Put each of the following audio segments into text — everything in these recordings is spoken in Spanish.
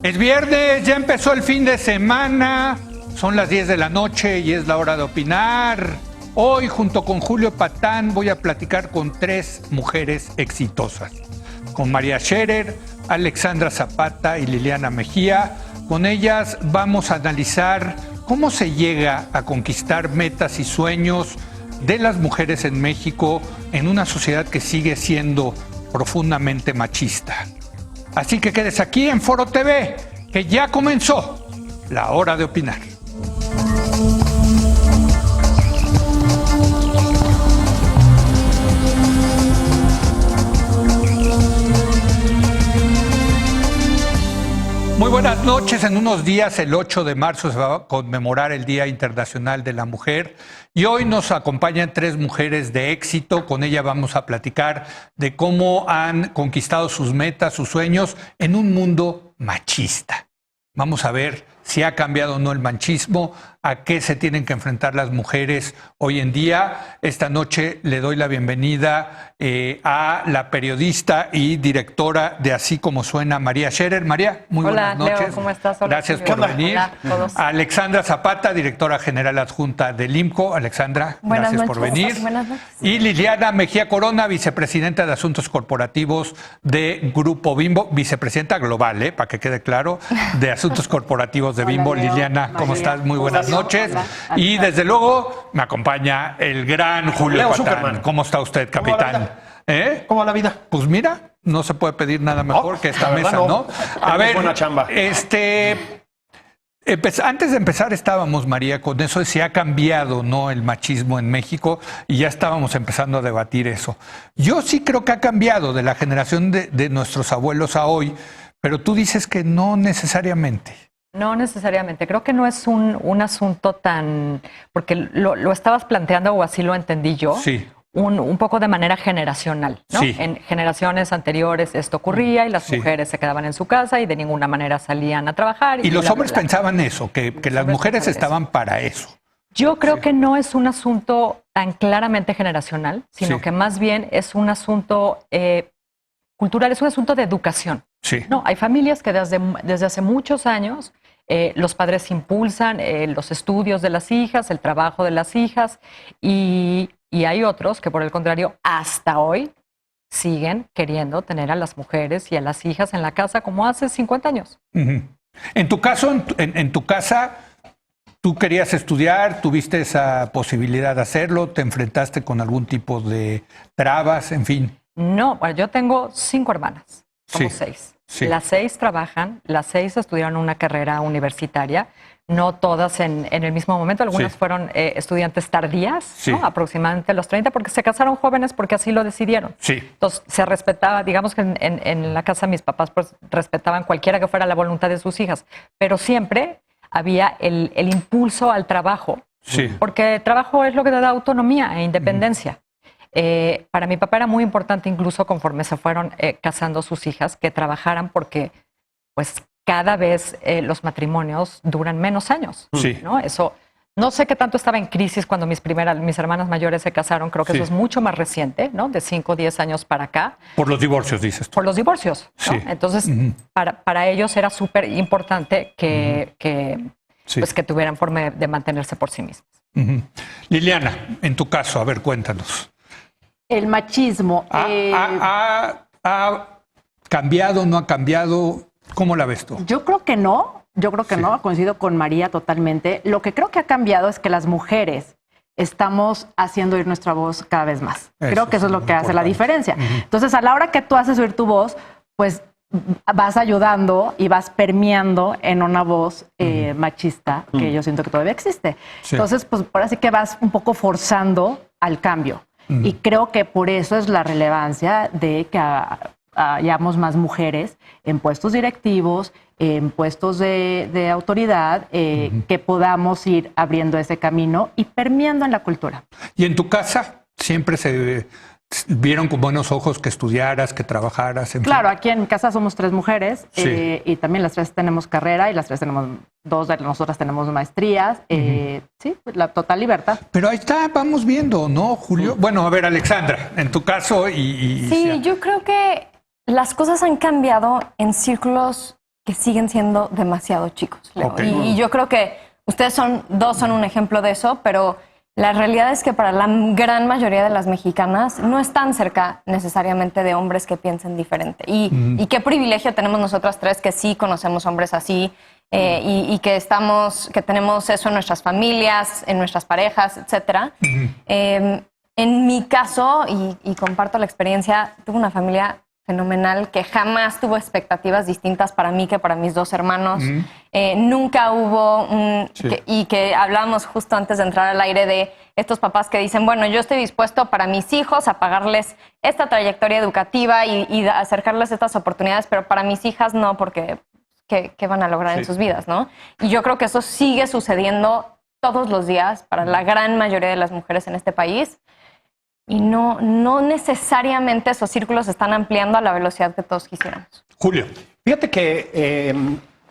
Es viernes, ya empezó el fin de semana, son las 10 de la noche y es la hora de opinar. Hoy, junto con Julio Patán, voy a platicar con tres mujeres exitosas. Con María Scherer, Alexandra Zapata y Liliana Mejía. Con ellas vamos a analizar cómo se llega a conquistar metas y sueños de las mujeres en México en una sociedad que sigue siendo profundamente machista. Así que quedes aquí en Foro TV, que ya comenzó la hora de opinar. Muy buenas noches. En unos días, el 8 de marzo, se va a conmemorar el Día Internacional de la Mujer. Y hoy nos acompañan tres mujeres de éxito. Con ella vamos a platicar de cómo han conquistado sus metas, sus sueños en un mundo machista. Vamos a ver si ha cambiado o no el machismo, a qué se tienen que enfrentar las mujeres hoy en día. Esta noche le doy la bienvenida a la periodista y directora de Así Como Suena, María Scherer. María, muy buenas noches. Leo, ¿cómo estás? Hola, gracias Julio. por venir. Hola a todos. Alexandra Zapata, directora general adjunta del IMCO. Alexandra, Buenas gracias noches. por venir. Buenas noches. Y Liliana Mejía Corona, vicepresidenta de Asuntos Corporativos de Grupo Bimbo, vicepresidenta global, para que quede claro, de Asuntos Corporativos de Bimbo. Hola, Leo. Liliana, ¿cómo María. estás? Muy buenas noches. Hola. Y desde luego me acompaña el gran Julio Leo Patán. Superman. ¿Cómo está usted, capitán? ¿Cómo va la vida? Pues mira, no se puede pedir nada mejor que esta la verdad mesa, no. ¿no? A ver, buena chamba. antes de empezar estábamos, María, con eso de si ha cambiado, ¿no?, el machismo en México, y ya estábamos empezando a debatir eso. Yo sí creo que ha cambiado de la generación de nuestros abuelos a hoy, pero tú dices que no necesariamente. No necesariamente. Creo que no es un asunto tan... Porque lo estabas planteando, o así lo entendí yo. Sí. Un poco de manera generacional, ¿no? Sí. En generaciones anteriores esto ocurría y las Sí. mujeres se quedaban en su casa y de ninguna manera salían a trabajar. Y los bla, hombres bla, bla. pensaban eso, que las hombres mujeres pensaban estaban para eso. Yo creo que no es un asunto tan claramente generacional, sino Sí. que más bien es un asunto cultural, es un asunto de educación. Sí. No, hay familias que desde hace muchos años los padres impulsan los estudios de las hijas, el trabajo de las hijas, y hay otros que, por el contrario, hasta hoy siguen queriendo tener a las mujeres y a las hijas en la casa como hace 50 años. Ujú. En tu caso, en tu casa, ¿tú querías estudiar? ¿Tuviste esa posibilidad de hacerlo? ¿Te enfrentaste con algún tipo de trabas? En fin. No, bueno, yo tengo 5 hermanas, somos Sí. 6. Sí. Las 6 trabajan, las 6 estudiaron una carrera universitaria, no todas en el mismo momento, algunas Sí. fueron estudiantes tardías, Sí. ¿no? Aproximadamente a los 30, porque se casaron jóvenes porque así lo decidieron. Sí. Entonces se respetaba, digamos que en la casa mis papás pues respetaban cualquiera que fuera la voluntad de sus hijas, pero siempre había el impulso al trabajo, Sí. porque el trabajo es lo que te da autonomía e independencia. Para mi papá era muy importante, incluso conforme se fueron casando sus hijas, que trabajaran, porque pues cada vez los matrimonios duran menos años. Sí. ¿No? Eso, no sé qué tanto estaba en crisis cuando mis hermanas mayores se casaron, creo que Sí. eso es mucho más reciente, ¿no? De 5 o 10 años para acá, Por los divorcios, dices tú. por los divorcios, ¿no? Sí. Entonces, Ujú. para ellos era súper importante que Sí. pues que tuvieran forma de mantenerse por sí mismos. Ujú. Liliana, en tu caso, a ver, cuéntanos. El machismo. ¿Ha cambiado, no ha cambiado? ¿Cómo la ves tú? Yo creo que no, Sí. no, coincido con María totalmente. Lo que creo que ha cambiado es que las mujeres estamos haciendo oír nuestra voz cada vez más. Eso Creo que eso sí, es lo muy que hace la importante. diferencia. Ujú. Entonces, a la hora que tú haces oír tu voz, pues vas ayudando y vas permeando en una voz machista que yo siento que todavía existe. Sí. Entonces, pues ahora sí que vas un poco forzando al cambio. Y creo que por eso es la relevancia de que hayamos más mujeres en puestos directivos, en puestos de autoridad, que podamos ir abriendo ese camino y permeando en la cultura. ¿Y en tu casa siempre se vieron con buenos ojos que estudiaras, que trabajaras? En Claro, fin? aquí en mi casa somos 3 mujeres, Sí. y también las 3 tenemos carrera y las 3 tenemos, 2 de nosotras tenemos maestrías. Sí, la total libertad. Pero ahí está, vamos viendo, ¿no, Julio? Bueno, a ver, Alexandra, en tu caso y Sí, yo creo que las cosas han cambiado en círculos que siguen siendo demasiado chicos, Leo. Ok. Y yo creo que ustedes son un ejemplo de eso, pero la realidad es que para la gran mayoría de las mexicanas no están cerca necesariamente de hombres que piensen diferente. Y qué privilegio tenemos nosotras tres que sí conocemos hombres así y que tenemos eso en nuestras familias, en nuestras parejas, etcétera. En mi caso, y comparto la experiencia, tuve una familia fenomenal que jamás tuvo expectativas distintas para mí que para mis dos hermanos. Nunca hubo y que hablábamos justo antes de entrar al aire de estos papás que dicen, bueno, yo estoy dispuesto para mis hijos a pagarles esta trayectoria educativa y acercarles estas oportunidades, pero para mis hijas no, porque ¿qué van a lograr en sus vidas, no? Y yo creo que eso sigue sucediendo todos los días para la gran mayoría de las mujeres en este país. Y no necesariamente esos círculos se están ampliando a la velocidad que todos quisiéramos. Julio. Fíjate que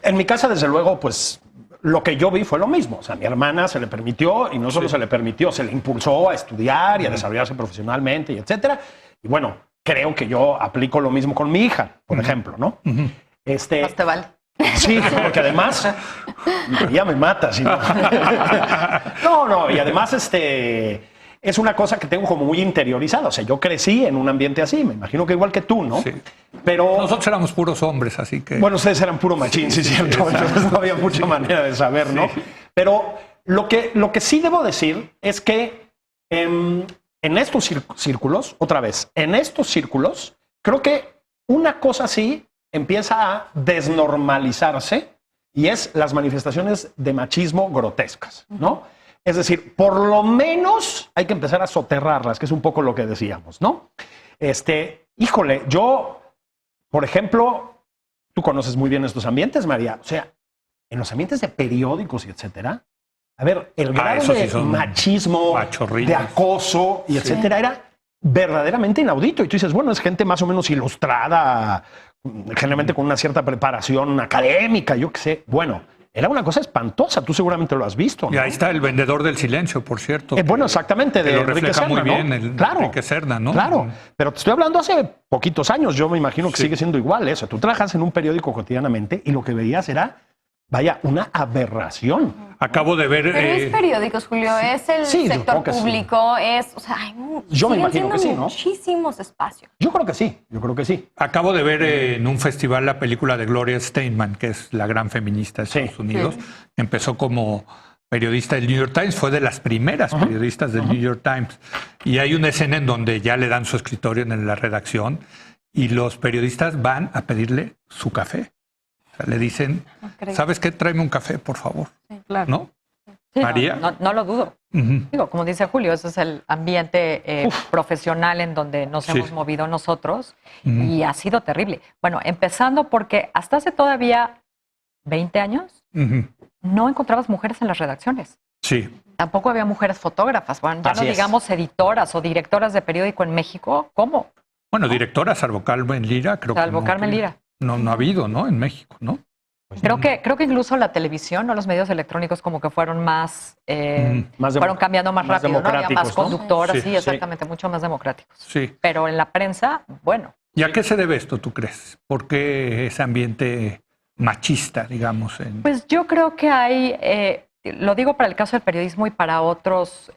en mi casa, desde luego, pues lo que yo vi fue lo mismo. O sea, a mi hermana se le permitió, y no solo se le permitió, se le impulsó a estudiar y a desarrollarse profesionalmente, y etcétera. Y bueno, creo que yo aplico lo mismo con mi hija, por ejemplo, ¿no? Más te vale. Sí, porque además ya me mata. Si no. No, y además es una cosa que tengo como muy interiorizada. O sea, yo crecí en un ambiente así, me imagino que igual que tú, ¿no? Sí. Pero Nosotros éramos puros hombres, así que... bueno, ustedes eran puro machín, sí, cierto. Entonces no había mucha manera de saber, ¿no? Pero lo que sí debo decir es que en estos círculos, otra vez, en estos círculos, creo que una cosa así empieza a desnormalizarse y es las manifestaciones de machismo grotescas, ¿no? Es decir, por lo menos hay que empezar a soterrarlas, que es un poco lo que decíamos, ¿no? Híjole, yo, por ejemplo, tú conoces muy bien estos ambientes, María. O sea, en los ambientes de periódicos y etcétera, a ver, el grado esos sí de son machismo, machorrillos. de acoso y etcétera era verdaderamente inaudito. Y tú dices, bueno, es gente más o menos ilustrada, generalmente con una cierta preparación académica, yo qué sé. Bueno, era una cosa espantosa, tú seguramente lo has visto, ¿no? Y ahí está El vendedor del silencio, por cierto. Bueno, exactamente, que de lo Enrique refleja Serna, muy ¿no? bien Enrique Serna, ¿no? Claro, pero te estoy hablando hace poquitos años, yo me imagino que Sí. sigue siendo igual eso. Tú trabajas en un periódico cotidianamente y lo que veías era, vaya, una aberración. Acabo de ver... Pero es periódicos, Julio, es el sí, sector supongo que sí. público, o sea, Yo me siguen imagino siendo que sí, ¿no? muchísimos espacios. Yo creo que sí. Acabo de ver en un festival la película de Gloria Steinem, que es la gran feminista de Estados Unidos. Empezó como periodista del New York Times, fue de las primeras periodistas del New York Times. Y hay una escena en donde ya le dan su escritorio en la redacción y los periodistas van a pedirle su café. O sea, le dicen, ¿sabes qué? Tráeme un café, por favor. Claro. ¿No? Sí, María. No lo dudo. Ujú. Digo, como dice Julio, ese es el ambiente profesional en donde nos Sí. hemos movido nosotros y ha sido terrible. Bueno, empezando porque hasta hace todavía 20 años Ujú. no encontrabas mujeres en las redacciones. Sí. Tampoco había mujeres fotógrafas. Bueno, ya Así no es. digamos editoras o directoras de periódico en México. ¿Cómo? Bueno, directora, salvo Carmen Lira, creo Salvo que Carmen Lira. No ha habido, ¿no? En México, ¿no? Creo que incluso la televisión o los medios electrónicos como que fueron más, Más fueron cambiando más más rápido, ¿no? Había más democráticos, ¿no? conductoras, Sí, sí, exactamente, mucho más democráticos. Sí. Pero en la prensa, bueno. ¿Y a qué se debe esto, tú crees? ¿Por qué ese ambiente machista, digamos? Pues yo creo que hay, lo digo para el caso del periodismo y para otras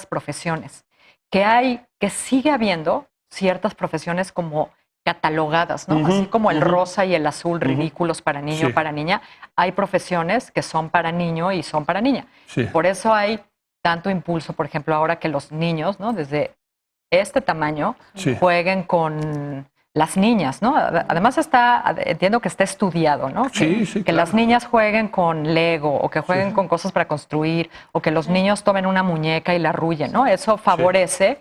profesiones, que sigue habiendo ciertas profesiones como catalogadas, ¿no? Así como el rosa y el azul ridículos para niño, Sí. para niña, hay profesiones que son para niño y son para niña. Sí. Por eso hay tanto impulso, por ejemplo, ahora que los niños, ¿no? Desde este tamaño, Sí. jueguen con las niñas, ¿no? Además entiendo que está estudiado, ¿no? Sí, sí, que claro. las niñas jueguen con Lego o que jueguen con cosas para construir o que los niños tomen una muñeca y la arrullen, ¿no? Eso favorece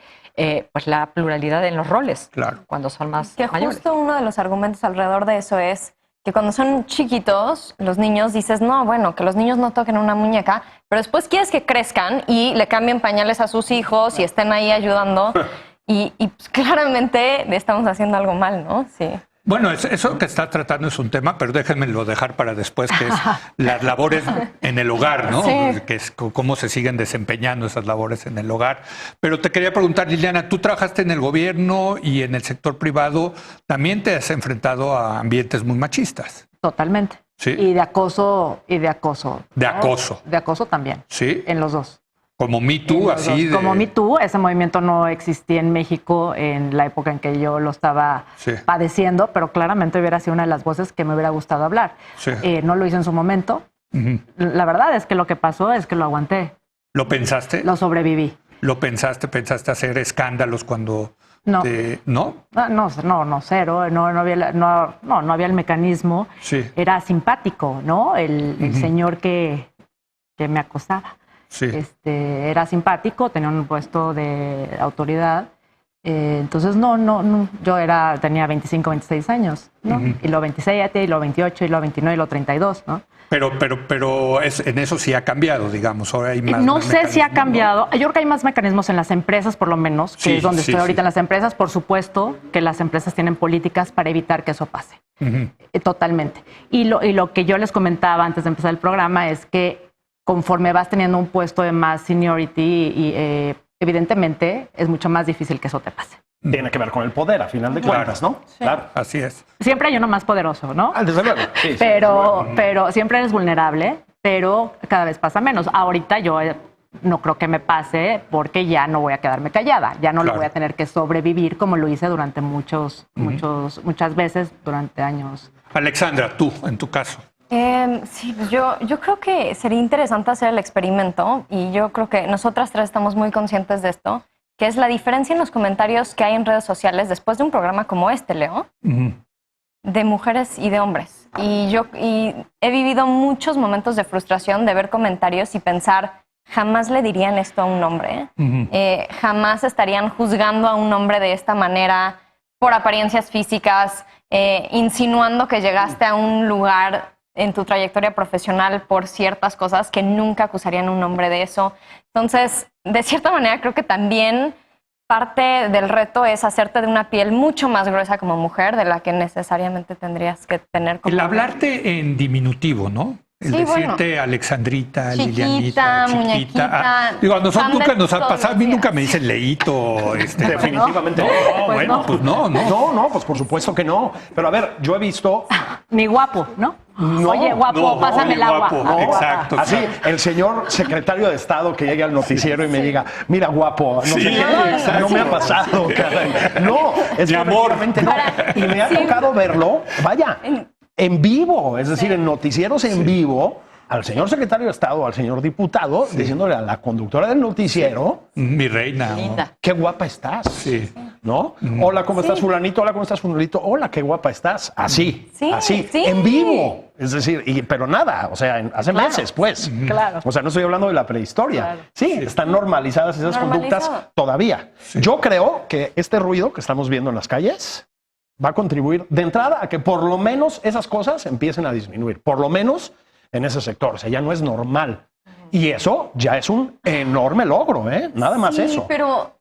pues la pluralidad en los roles Claro. cuando son más Que mayores. justo uno de los argumentos alrededor de eso es que cuando son chiquitos, los niños, dices, no, bueno, que los niños no toquen una muñeca, pero después quieres que crezcan y le cambien pañales a sus hijos y estén ahí ayudando. Y pues, claramente le estamos haciendo algo mal, ¿no? Sí. Bueno, eso que está tratando es un tema, pero déjenmelo dejar para después, que es las labores en el hogar, ¿no? Sí. Que es cómo se siguen desempeñando esas labores en el hogar. Pero te quería preguntar, Liliana, tú trabajaste en el gobierno y en el sector privado, también te has enfrentado a ambientes muy machistas. Totalmente. Sí. Y de acoso. De ¿no? acoso. De acoso también. Sí. En los dos. Como Me En Too, los así dos. de... Como Me Too, ese movimiento no existía en México en la época en que yo lo estaba Sí. padeciendo, pero claramente hubiera sido una de las voces que me hubiera gustado hablar. Sí. No lo hice en su momento. Ujú. La verdad es que lo que pasó es que lo aguanté, ¿Lo pensaste? lo sobreviví. ¿Lo pensaste? ¿Pensaste hacer escándalos cuando... No. ¿No? No, cero. No había el mecanismo. Sí. Era simpático, ¿no? El señor que me acosaba. Sí. Era simpático, tenía un puesto de autoridad. Entonces, yo tenía 25, 26 años, ¿no? Y lo 27, y lo 28, y lo 29, y lo 32, ¿no? Pero en eso sí ha cambiado, digamos. Ahora hay más. No más sé si ha mecanismos, cambiado. Yo creo que hay más mecanismos en las empresas, por lo menos, que Sí, es donde sí, estoy ahorita sí. en las empresas. Por supuesto que las empresas tienen políticas para evitar que eso pase. Ujú. Totalmente. Y lo que yo les comentaba antes de empezar el programa es que conforme vas teniendo un puesto de más seniority, evidentemente es mucho más difícil que eso te pase. Tiene que ver con el poder, a final de cuentas, ¿no? Claro. Así es. Siempre hay uno más poderoso, ¿no? Desde luego. Sí, sí, Pero siempre eres vulnerable, pero cada vez pasa menos. Ahorita yo no creo que me pase porque ya no voy a quedarme callada, ya no Claro. lo voy a tener que sobrevivir como lo hice durante muchas veces durante años. Alexandra, tú, en tu caso. Sí, pues yo creo que sería interesante hacer el experimento y yo creo que nosotras tres estamos muy conscientes de esto, que es la diferencia en los comentarios que hay en redes sociales después de un programa como este, Leo, de mujeres y de hombres. Y he vivido muchos momentos de frustración de ver comentarios y pensar, jamás le dirían esto a un hombre, jamás estarían juzgando a un hombre de esta manera por apariencias físicas, insinuando que llegaste a un lugar en tu trayectoria profesional por ciertas cosas que nunca acusarían a un hombre de eso. Entonces, de cierta manera, creo que también parte del reto es hacerte de una piel mucho más gruesa como mujer de la que necesariamente tendrías que tener como El hombre. hablarte en diminutivo, ¿no? El Sí, decirte bueno. Alexandrita, Chiquita, Lilianita, muñequita. Ah, digo, a nosotros Tan nunca nos ha todos pasado, a los mí días. nunca me dicen leíto. Definitivamente no. Pues Bueno, no. pues no. No, pues por supuesto que no. Pero a ver, yo he visto... Ni guapo, ¿no? No, Oye, guapo, no, pásame oye, el agua. guapo, Ah, exacto. Así, el señor secretario de Estado que llegue al noticiero y me diga, mira, guapo, no Sí, sé qué, exacto. no me ha pasado, caray. No, es Mi que amor. efectivamente no. Y me ha tocado verlo, vaya, en vivo, es decir, en noticieros en vivo, al señor secretario de Estado, al señor diputado, diciéndole a la conductora del noticiero, Mi reina. Linda. qué guapa estás. Sí. ¿No? Hola, ¿cómo estás, fulanito? Hola, ¿cómo estás, fulanito? Hola, qué guapa estás. Así, Sí, así, sí. en vivo. Es decir, pero nada, o sea, hace meses, pues. Claro. O sea, no estoy hablando de la prehistoria. Claro. Sí, están normalizadas esas Normalizado. conductas todavía. Yo creo que este ruido que estamos viendo en las calles va a contribuir de entrada a que por lo menos esas cosas empiecen a disminuir. Por lo menos en ese sector. O sea, ya no es normal. Y eso ya es un enorme logro, ¿eh? Nada más Sí, eso. pero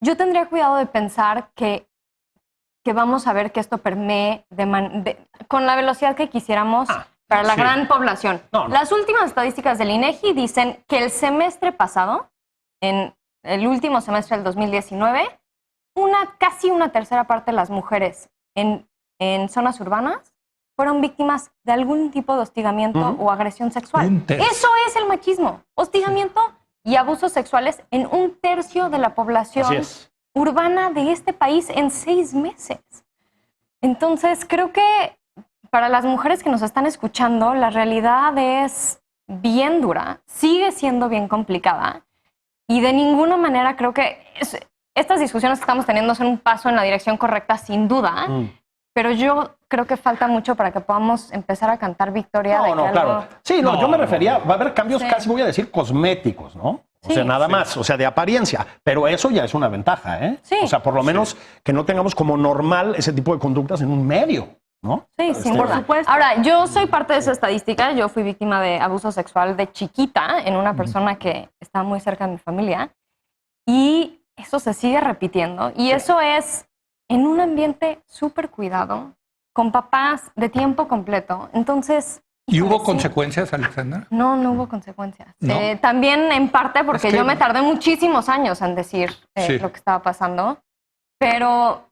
yo tendría cuidado de pensar que vamos a ver que esto permee con la velocidad que quisiéramos para la sí. gran población. No. Las últimas estadísticas del INEGI dicen que el semestre pasado, en el último semestre del 2019, casi una tercera parte de las mujeres en zonas urbanas fueron víctimas de algún tipo de hostigamiento o agresión sexual. Un tercio. Eso es el machismo. Hostigamiento y abusos sexuales en un tercio de la Así población es. urbana de este país en 6 meses. Entonces, creo que para las mujeres que nos están escuchando, la realidad es bien dura, sigue siendo bien complicada y de ninguna manera creo que estas discusiones que estamos teniendo son un paso en la dirección correcta, sin duda, pero yo creo que falta mucho para que podamos empezar a cantar victoria. de que No, algo- claro. Sí, no, No, yo me no, refería, no. va a haber cambios Sí. casi, voy a decir, cosméticos, ¿no? O Sí. sea, nada más, o sea, de apariencia. Pero eso ya es una ventaja, ¿eh? Sí. O sea, por lo menos que no tengamos como normal ese tipo de conductas en un medio, ¿no? Sí, sin Por duda. supuesto. Ahora, yo soy parte de esa estadística. Yo fui víctima de abuso sexual de chiquita en una persona que estaba muy cerca de mi familia. Y eso se sigue repitiendo. Y eso es en un ambiente súper cuidado, con papás de tiempo completo. Entonces... ¿Y hubo sí. consecuencias, Alexandra? No, no hubo consecuencias. ¿No? También en parte porque Es que- yo me tardé muchísimos años en decir Sí. lo que estaba pasando. Pero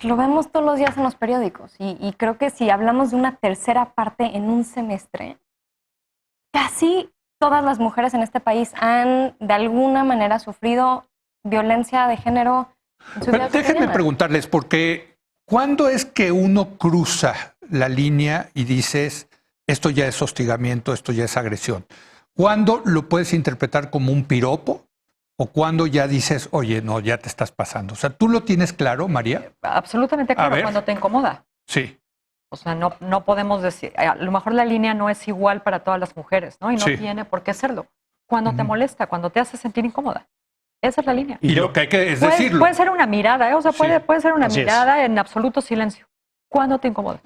Lo vemos todos los días en los periódicos y creo que si hablamos de una tercera parte en un semestre, casi todas las mujeres en este país han de alguna manera sufrido violencia de género en su vida Pero déjenme cotidiana. preguntarles, porque ¿cuándo es que uno cruza la línea y dices, esto ya es hostigamiento, esto ya es agresión? ¿Cuándo lo puedes interpretar como un piropo? ¿O cuándo ya dices, oye, no, ya te estás pasando? O sea, ¿tú lo tienes claro, María? Absolutamente claro, ver. cuando te incomoda. Sí. O sea, no podemos decir, a lo mejor la línea no es igual para todas las mujeres, ¿no? Y no Sí. tiene por qué serlo. Cuando te molesta, cuando te hace sentir incómoda. Esa es la línea. Y lo que hay que es Puede, decirlo. puede ser una mirada, ¿eh? O sea, Sí. puede ser una Así es. mirada en absoluto silencio. ¿Cuándo te incomoda?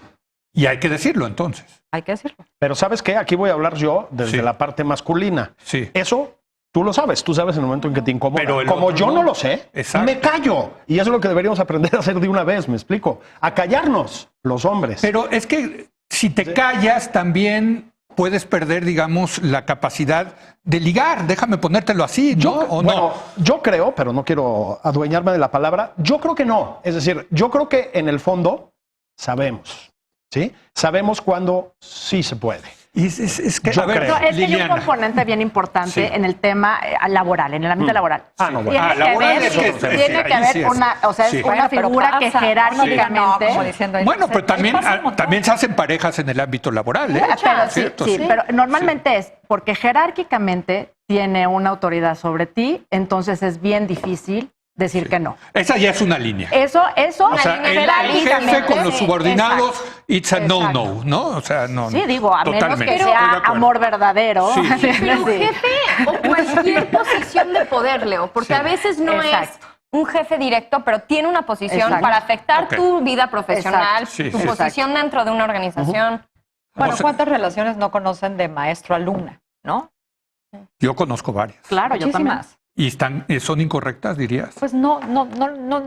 Y hay que decirlo entonces. Hay que decirlo. Pero ¿sabes qué? Aquí voy a hablar yo desde Sí. la parte masculina. Sí. Eso tú lo sabes, tú sabes en el momento en que te incomoda. Pero el Como otro yo no. no lo sé, Exacto. me callo. Y eso es lo que deberíamos aprender a hacer de una vez, me explico. A callarnos, los hombres. Pero es que si te callas, también puedes perder, digamos, la capacidad de ligar. Déjame ponértelo así, ¿no? ¿O bueno, no? yo creo, pero no quiero adueñarme de la palabra, yo creo que no. Es decir, yo creo que en el fondo sabemos, ¿sí? Sabemos cuándo sí se puede. Y es que, Yo a ver, creo. No, es que hay un Liliana. componente bien importante Sí. en el tema laboral, en el ámbito laboral. Ah, no, bueno. Tiene que laboral haber, es que- tiene sí, que ahí haber sí es. una, o sea, Sí. es una Bueno, pero figura pasa, que no diga no, jerárquicamente. como diciendo, Bueno, pero ahí también, pasa un montón. también se hacen parejas en el ámbito laboral, ¿eh? Pero sí, ¿Cierto? sí, pero normalmente es porque jerárquicamente tiene una autoridad sobre ti, entonces es bien difícil decir que no. Esa ya es una línea. Eso, O sea, el jefe jerárquicamente, con los subordinados, exacto. it's a Exacto. no-no, ¿no? O sea, no. Sí, digo, a menos totalmente. que Estoy de sea acuerdo. amor verdadero. Sí. Pero Sí. jefe o cualquier posición de poder, Leo, porque Sí. a veces no Exacto. es un jefe directo, pero tiene una posición Exacto. para afectar Ok. tu vida profesional, Exacto. Sí, tu sí. posición dentro de una organización. Bueno, O sea- ¿cuántas relaciones no conocen de maestro-alumna, no? Yo conozco varias. Claro, yo también. Muchísimas. ¿Y son incorrectas, dirías? Pues no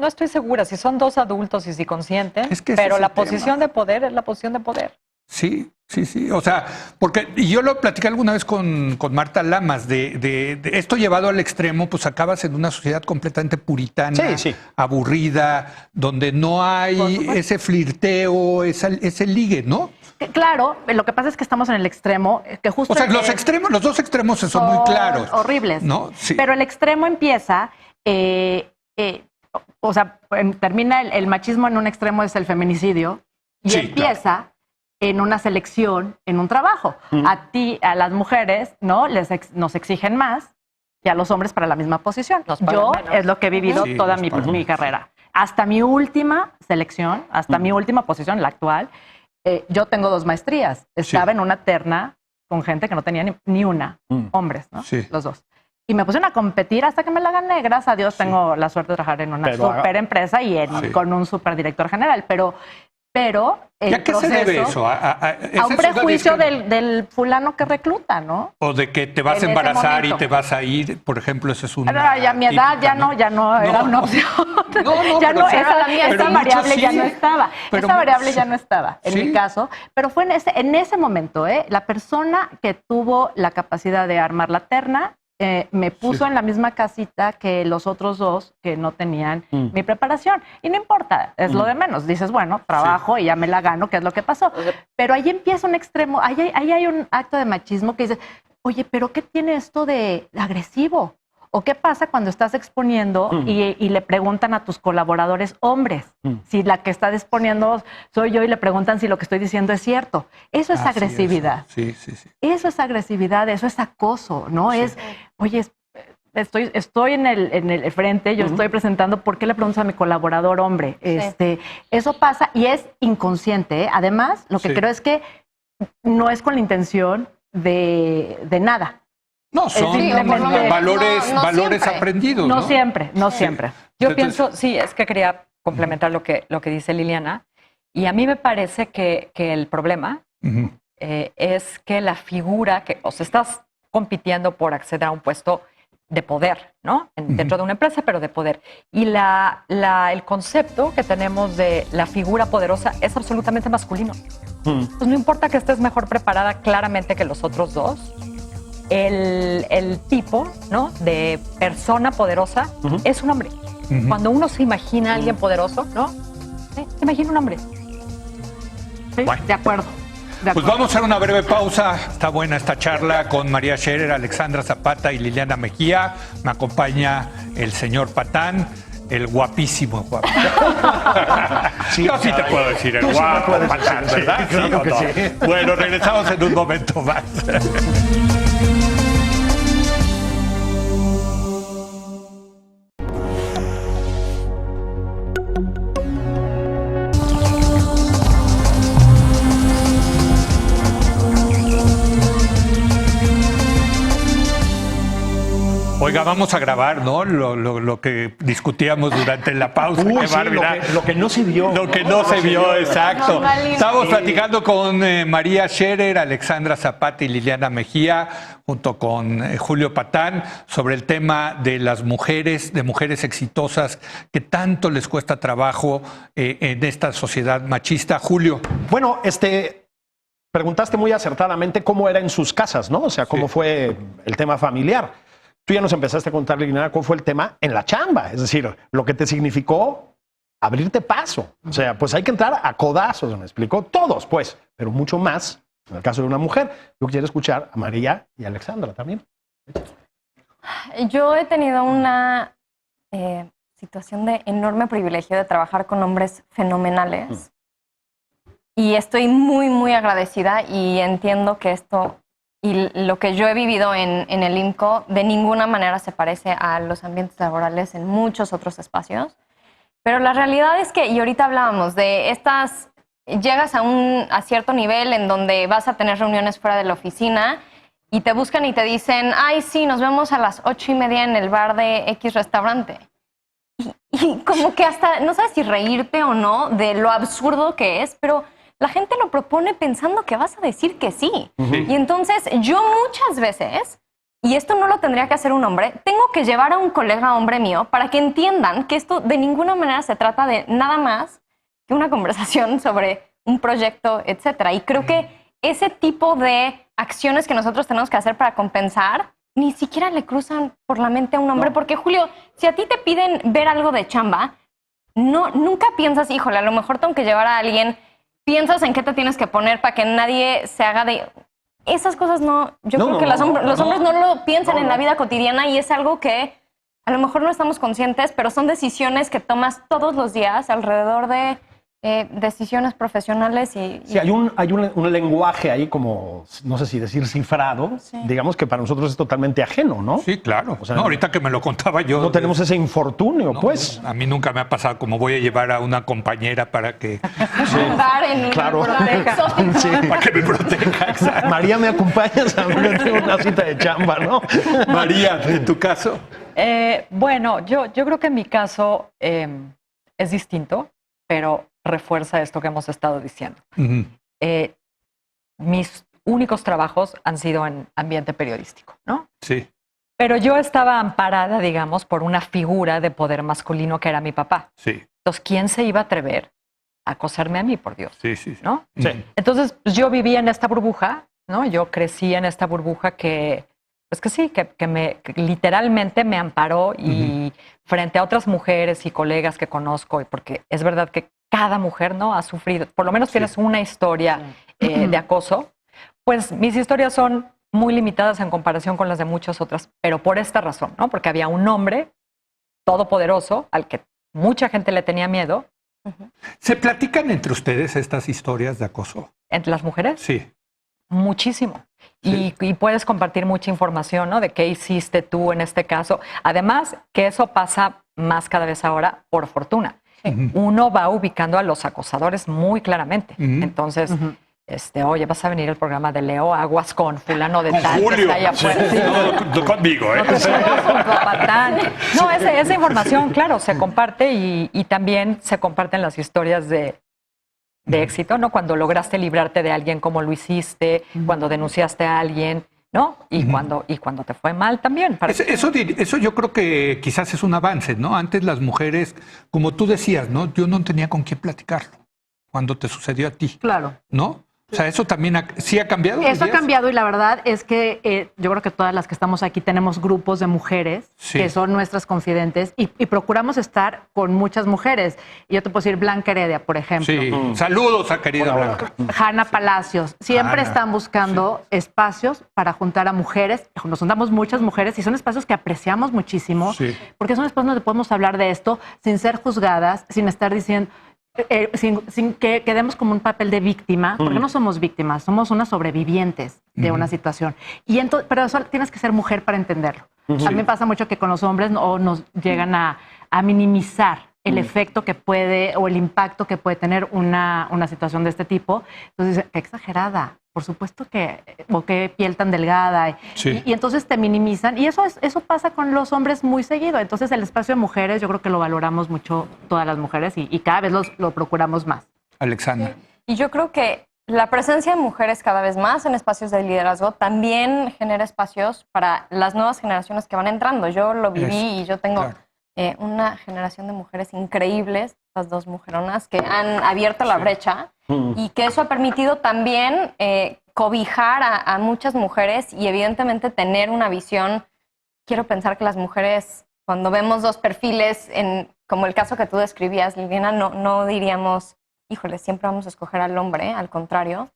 estoy segura si son dos adultos y si consienten, Es que ese pero es la el tema. posición de poder es la posición de poder. Sí, sí, sí. O sea, porque y yo lo platicé alguna vez con Marta Lamas, de esto llevado al extremo, pues acabas en una sociedad completamente puritana, Sí, sí. aburrida, donde no hay ese flirteo, ese ligue, ¿no? Claro, lo que pasa es que estamos en el extremo, que justo... O sea, el- los dos extremos son muy claros. Horribles. ¿No? Sí. Pero el extremo empieza, o sea, termina el machismo en un extremo, es el feminicidio, y Sí, empieza en una selección, en un trabajo. A las mujeres, ¿no? Nos exigen más que a los hombres para la misma posición. Nos pagan Yo menos. es lo que he vivido Sí, toda nos mi pagan. carrera. Hasta mi última selección, hasta mi última posición, la actual, yo tengo 2 maestrías. Estaba en una terna con gente que no tenía ni una, hombres, ¿no? Sí. Los dos. Y me pusieron a competir hasta que me la gané. Gracias a Dios tengo la suerte de trabajar en una Pero super empresa y Sí. con un super director general. Pero ¿Y el a qué se debe proceso- eso? A ¿es un eso de prejuicio que- del fulano que recluta, ¿no? O de que te vas en a ese embarazar y momento. te vas a ir, por ejemplo, ese es un. Ahora, ya a mi edad ya no era una opción. No, ya pero no, sí. esa, Pero esa muchos variable ya sí. no estaba. Pero Esa variable muchos ya sí. no estaba en Sí. mi caso. Pero fue en ese momento, la persona que tuvo la capacidad de armar la terna me puso Sí. en la misma casita que los otros 2 que no tenían mi preparación. Y no importa, es lo de menos. Dices, bueno, trabajo y ya me la gano, ¿qué es lo que pasó? Pero ahí empieza un extremo, ahí hay un acto de machismo que dice, oye, pero ¿qué tiene esto de agresivo? ¿O qué pasa cuando estás exponiendo y le preguntan a tus colaboradores hombres si la que está exponiendo soy yo y le preguntan si lo que estoy diciendo es cierto? Eso es Ah, sí, agresividad. Sí, sí, sí. Eso es agresividad, eso es acoso, ¿no? Es, oye, estoy en el frente, yo estoy presentando, ¿por qué le preguntas a mi colaborador hombre? Eso pasa y es inconsciente, ¿eh? Además, lo que Sí. creo es que no es con la intención de nada. No, son Sí, o por lo menos no valores siempre. aprendidos. No No, siempre, no siempre. Yo Entonces- pienso, sí, es que quería complementar lo que dice Liliana, y a mí me parece que el problema Ujú. es que la figura, o sea, estás compitiendo por acceder a un puesto de poder, ¿no? Dentro de una empresa, pero de poder. Y el concepto que tenemos de la figura poderosa es absolutamente masculino. Pues no importa que estés mejor preparada claramente que los otros 2, el tipo, ¿no? De persona poderosa es un hombre. Cuando uno se imagina a alguien poderoso, ¿no? Imagina un hombre. Sí, Bueno. de acuerdo. Pues vamos a hacer una breve pausa. Está buena esta charla con María Scherer, Alexandra Zapata y Liliana Mejía. Me acompaña el señor Patán, el guapísimo Sí, Yo sí te puedo decir el tú sí me guapo puedes Patán, decir, ¿verdad? sí, claro ¿o que no? sí. Bueno, regresamos en un momento más. Oiga, vamos a grabar, ¿no? Lo que discutíamos durante la pausa. Uy, Qué sí, bárbara. lo que no se vio. Lo que no se vio, exacto. Normalito. Estamos platicando con María Scherer, Alexandra Zapata y Liliana Mejía, junto con Julio Patán, sobre el tema de las mujeres, de mujeres exitosas, que tanto les cuesta trabajo en esta sociedad machista. Julio. Bueno, preguntaste muy acertadamente cómo era en sus casas, ¿no? O sea, cómo fue el tema familiar. Tú ya nos empezaste a contar, Liliana, cómo fue el tema en la chamba. Es decir, lo que te significó abrirte paso. O sea, pues hay que entrar a codazos, ¿me explicó? Todos, pues, pero mucho más en el caso de una mujer. Yo quiero escuchar a María y a Alexandra también. Yo he tenido una situación de enorme privilegio de trabajar con hombres fenomenales. Y estoy muy, muy agradecida y entiendo que esto y lo que yo he vivido en el IMCO de ninguna manera se parece a los ambientes laborales en muchos otros espacios. Pero la realidad es que, y ahorita hablábamos de estas, llegas a cierto nivel en donde vas a tener reuniones fuera de la oficina y te buscan y te dicen, ay, sí, nos vemos a las 8:30 en el bar de X restaurante. Y como que hasta, no sabes si reírte o no de lo absurdo que es, pero la gente lo propone pensando que vas a decir que sí. Y entonces yo muchas veces, y esto no lo tendría que hacer un hombre, tengo que llevar a un colega hombre mío para que entiendan que esto de ninguna manera se trata de nada más que una conversación sobre un proyecto, etcétera. Y creo que ese tipo de acciones que nosotros tenemos que hacer para compensar ni siquiera le cruzan por la mente a un hombre. Porque, Julio, si a ti te piden ver algo de chamba, nunca piensas, híjole, a lo mejor tengo que llevar a alguien. Piensas en qué te tienes que poner para que nadie se haga de... Esas cosas no... Yo creo que los hombres no lo piensan en la vida cotidiana y es algo que a lo mejor no estamos conscientes, pero son decisiones que tomas todos los días alrededor de decisiones profesionales y... Sí, hay un lenguaje ahí como, no sé si decir cifrado, digamos que para nosotros es totalmente ajeno, ¿no? Sí, claro. O sea, no, ahorita que me lo contaba yo. No tenemos ese infortunio, pues. A mí nunca me ha pasado como voy a llevar a una compañera para que, Claro. Sí. para que me proteja. Exacto. María, ¿me acompañas a una cita de chamba, no? María, en tu caso. Bueno, yo creo que en mi caso es distinto, pero refuerza esto que hemos estado diciendo. Ujú. Mis únicos trabajos han sido en ambiente periodístico, ¿no? Sí. Pero yo estaba amparada, digamos, por una figura de poder masculino que era mi papá. Sí, Entonces, ¿quién se iba a atrever a acosarme a mí, por Dios? sí, sí. ¿No? Sí. Entonces, pues, yo vivía en esta burbuja, ¿no? Yo crecí en esta burbuja que literalmente me amparó y frente a otras mujeres y colegas que conozco, porque es verdad que cada mujer, ¿no?, ha sufrido, por lo menos tienes una historia de acoso, pues mis historias son muy limitadas en comparación con las de muchas otras, pero por esta razón, ¿no? Porque había un hombre todopoderoso al que mucha gente le tenía miedo. ¿Se platican entre ustedes estas historias de acoso? ¿Entre las mujeres? Sí. Muchísimo. Sí. Y puedes compartir mucha información, ¿no? De qué hiciste tú en este caso. Además, que eso pasa más cada vez ahora, por fortuna. Uno va ubicando a los acosadores muy claramente. Entonces, oye, vas a venir al programa de Leo, aguas con fulano de Con tal que Julio. está allá afuera. Sí. No, conmigo, ¿eh? No te subas con tu Patán. No, esa información, claro, se comparte y también se comparten las historias de éxito, ¿no? Cuando lograste librarte de alguien, como lo hiciste, cuando denunciaste a alguien, ¿no? Y cuando te fue mal también. Eso yo creo que quizás es un avance, ¿no? Antes las mujeres, como tú decías, ¿no? Yo no tenía con quién platicarlo cuando te sucedió a ti. Claro. ¿No? O sea, eso también sí ha cambiado. Eso ha ¿dirías? cambiado y la verdad es que yo creo que todas las que estamos aquí tenemos grupos de mujeres Sí. que son nuestras confidentes y procuramos estar con muchas mujeres. Y yo te puedo decir Blanca Heredia, por ejemplo. Sí. Saludos a querida Hola, Blanca. Hanna Palacios, siempre Hanna, están buscando espacios para juntar a mujeres. Nos juntamos muchas mujeres y son espacios que apreciamos muchísimo, Sí. porque son espacios donde podemos hablar de esto sin ser juzgadas, sin estar diciendo, sin que quedemos como un papel de víctima, porque no somos víctimas, somos unas sobrevivientes de una situación. Pero eso tienes que ser mujer para entenderlo. A mí me pasa mucho que con los hombres nos llegan a minimizar el efecto que puede o el impacto que puede tener una situación de este tipo. Entonces dicen, qué exagerada, por supuesto que, o qué piel tan delgada. Sí. Y entonces te minimizan. Y eso pasa con los hombres muy seguido. Entonces el espacio de mujeres yo creo que lo valoramos mucho todas las mujeres y cada vez lo procuramos más. Alexandra. Y yo creo que la presencia de mujeres cada vez más en espacios de liderazgo también genera espacios para las nuevas generaciones que van entrando. Yo lo viví Eso, y yo tengo claro. una generación de mujeres increíbles, las dos mujeronas, que han abierto la brecha y que eso ha permitido también cobijar a muchas mujeres y evidentemente tener una visión. Quiero pensar que las mujeres, cuando vemos dos perfiles, como el caso que tú describías, Liliana, no diríamos, híjole, siempre vamos a escoger al hombre, al contrario.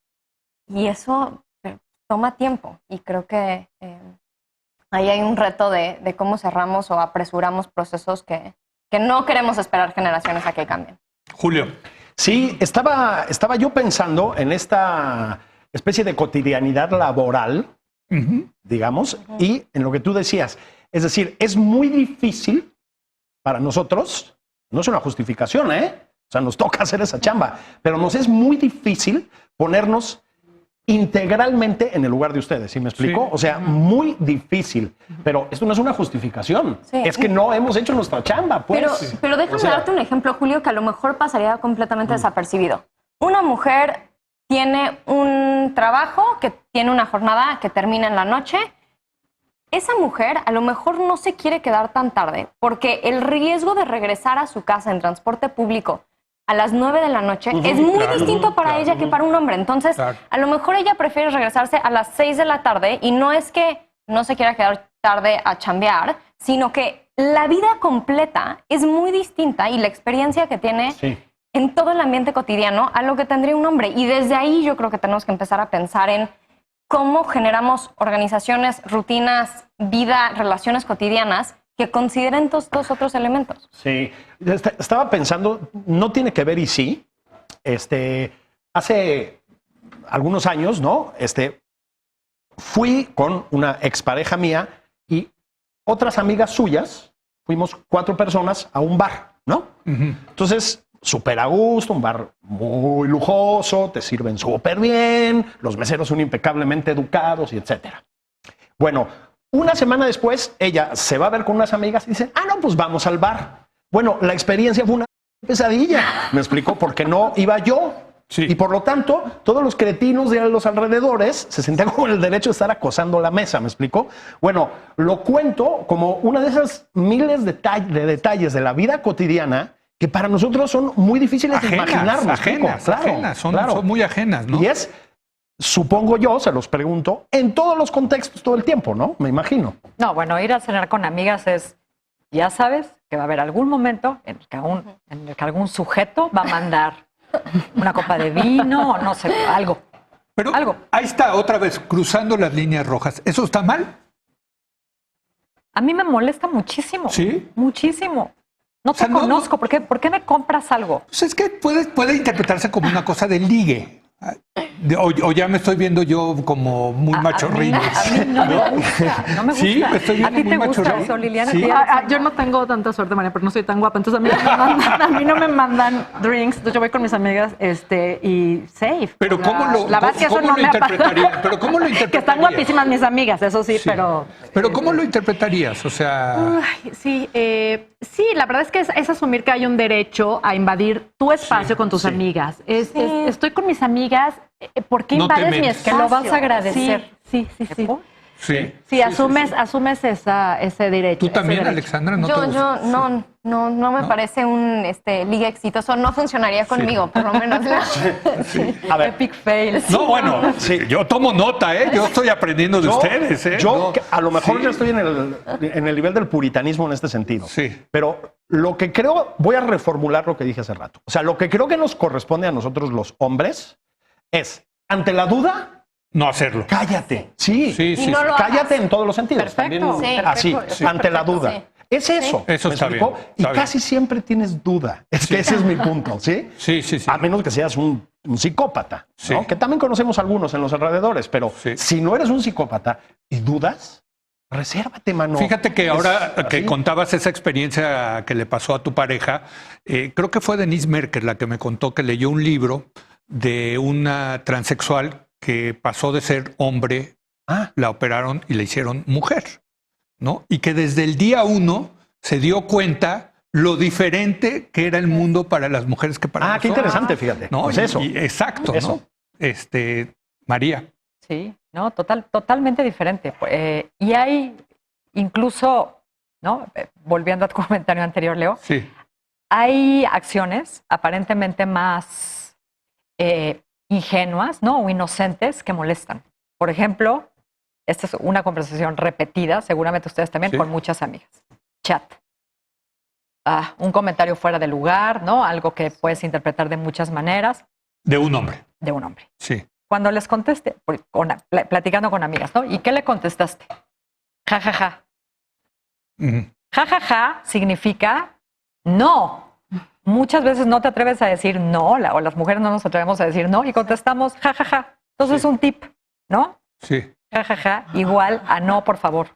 Y eso toma tiempo y creo que ahí hay un reto de cómo cerramos o apresuramos procesos que no queremos esperar generaciones a que cambien. Julio. Sí, estaba yo pensando en esta especie de cotidianidad laboral, digamos, y en lo que tú decías. Es decir, es muy difícil para nosotros, no es una justificación, o sea, nos toca hacer esa chamba, pero nos es muy difícil ponernos integralmente en el lugar de ustedes, ¿sí me explico? Sí. O sea, muy difícil, pero esto no es una justificación, Sí. es que no hemos hecho nuestra chamba, pues. Pero déjame O sea, darte un ejemplo, Julio, que a lo mejor pasaría completamente desapercibido. Una mujer tiene un trabajo que tiene una jornada que termina en la noche. Esa mujer a lo mejor no se quiere quedar tan tarde porque el riesgo de regresar a su casa en transporte público a las 9 de la noche es muy claro, distinto para ella que para un hombre. Entonces, Claro. a lo mejor ella prefiere regresarse a las 6 de la tarde y no es que no se quiera quedar tarde a chambear, sino que la vida completa es muy distinta y la experiencia que tiene Sí. en todo el ambiente cotidiano a lo que tendría un hombre. Y desde ahí yo creo que tenemos que empezar a pensar en cómo generamos organizaciones, rutinas, vida, relaciones cotidianas que consideren estos otros elementos. Sí, estaba pensando, no tiene que ver y sí. Hace algunos años, ¿no? Fui con una expareja mía y otras amigas suyas, fuimos 4 personas a un bar, ¿no? Entonces, súper a gusto, un bar muy lujoso, te sirven súper bien, los meseros son impecablemente educados y etcétera. Bueno, una semana después, ella se va a ver con unas amigas y dice, no, pues vamos al bar. Bueno, la experiencia fue una pesadilla, me explicó, porque no iba yo. Sí. Y por lo tanto, todos los cretinos de los alrededores se sentían con el derecho de estar acosando la mesa, ¿me explico? Bueno, lo cuento como una de esas miles de detalles de la vida cotidiana que para nosotros son muy difíciles de imaginar, ¿me explico? Ajenas, son muy ajenas, ¿no? Y es, supongo yo, se los pregunto, en todos los contextos todo el tiempo, ¿no? Me imagino. No, bueno, ir a cenar con amigas es, ya sabes que va a haber algún momento en el que algún sujeto va a mandar una copa de vino o no sé, algo. Pero algo. ahí está, otra vez, cruzando las líneas rojas. ¿Eso está mal? A mí me molesta muchísimo. ¿Sí? Muchísimo. No te O sea, no- conozco. ¿Por qué me compras algo? Pues es que puede interpretarse como una cosa de ligue. O ya me estoy viendo yo como muy machorrino. A mí no me gusta. No me gusta. Sí, me estoy ¿A viendo ti muy te gusta machorrino. eso, Liliana? Sí. ¿Te- Yo no tengo tanta suerte, María, pero no soy tan guapa. Entonces a mí no me mandan drinks. Entonces yo voy con mis amigas y safe. Pero O sea, ¿cómo lo, la verdad es que eso cómo no lo me ha pasado. interpretarías? Pero ¿cómo lo Que están interpretarías? guapísimas mis amigas, eso sí, Sí. pero... Pero ¿cómo lo interpretarías? O sea, Ay, sí, la verdad es que es asumir que hay un derecho a invadir tu espacio con tus sí. amigas. Estoy con mis amigas, ¿por qué No te invades mi metes. Que espacio? lo vas a agradecer. Sí. ¿Epo? Sí. Sí, asumes ese derecho. ¿Tú también, ese derecho. Alexandra? ¿No te gusta? No me parece un liga exitoso. No funcionaría conmigo, por lo menos. A ver, Epic fail. No, bueno, Sí. yo tomo nota, ¿eh? Yo estoy aprendiendo de ustedes, ¿eh? Yo No. que a lo mejor Sí. yo estoy en el nivel del puritanismo en este sentido. Sí. Pero lo que creo, voy a reformular lo que dije hace rato. O sea, lo que creo que nos corresponde a nosotros los hombres es, ante la duda, No hacerlo. cállate. Sí. Sí, sí. no sí. lo Cállate hagas. en todos los sentidos. Perfecto. También Sí, así, perfecto. ante la duda. Sí. Es eso. Eso ¿me está explico? bien, Y está bien. casi siempre tienes duda. Es que ese es mi punto, ¿sí? Sí, sí, sí. A menos que seas un psicópata, ¿no? Sí. Que también conocemos algunos en los alrededores, pero Sí. si no eres un psicópata y dudas, resérvate, mano. Fíjate que ahora Es que así. contabas esa experiencia que le pasó a tu pareja, creo que fue Denise Merker la que me contó que leyó un libro de una transexual que pasó de ser hombre, la operaron y la hicieron mujer, ¿no? Y que desde el día 1 se dio cuenta lo diferente que era el mundo para las mujeres que para qué nosotros. interesante, fíjate. ¿No? Pues eso. Exacto, Eso. ¿no? María. Sí, no, totalmente diferente. Y hay incluso, ¿no? Volviendo a tu comentario anterior, Leo, Sí. hay acciones aparentemente más ingenuas, ¿no? O inocentes que molestan. Por ejemplo, esta es una conversación repetida, seguramente ustedes también, Sí. con muchas amigas. Chat. Un comentario fuera de lugar, ¿no? Algo que puedes interpretar de muchas maneras De un hombre. de un hombre. Sí. Cuando les conteste, platicando con amigas, ¿no? ¿Y qué le contestaste? Ja, ja, ja. Ujú. Ja, ja, ja significa no. Muchas veces no te atreves a decir no, o las mujeres no nos atrevemos a decir no y contestamos ja, ja, ja. Entonces Sí. un tip, ¿no? Sí. Ja, ja, ja, igual a no, por favor.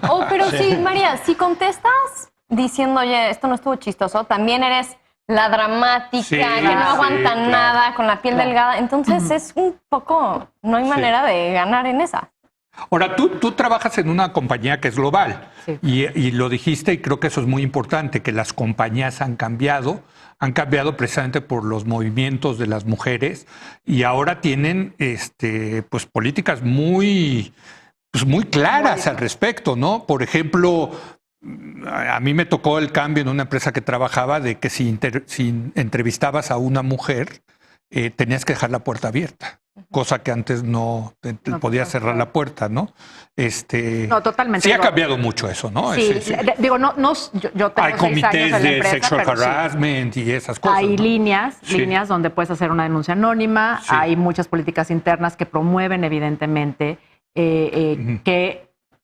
Oh, pero sí, María, si contestas diciendo, oye, esto no estuvo chistoso, también eres la dramática, Sí, que no sí, aguanta claro. nada, con la piel delgada. Entonces es un poco, no hay manera de ganar en esa. Ahora, tú trabajas en una compañía que es global Sí. y lo dijiste y creo que eso es muy importante, que las compañías han cambiado precisamente por los movimientos de las mujeres y ahora tienen pues políticas muy claras al respecto, ¿no? Por ejemplo, a mí me tocó el cambio en una empresa que trabajaba de que si entrevistabas a una mujer, tenías que dejar la puerta abierta, cosa que antes no podías cerrar la puerta, ¿no? No, totalmente. Sí ha Digo, cambiado mucho eso, ¿no? Sí, Sí. digo, yo tengo Hay 6 años comités en la de empresa, sexual pero sí. harassment y esas cosas. Hay ¿no? líneas Sí. donde puedes hacer una denuncia anónima. Sí. Hay muchas políticas internas que promueven, evidentemente, que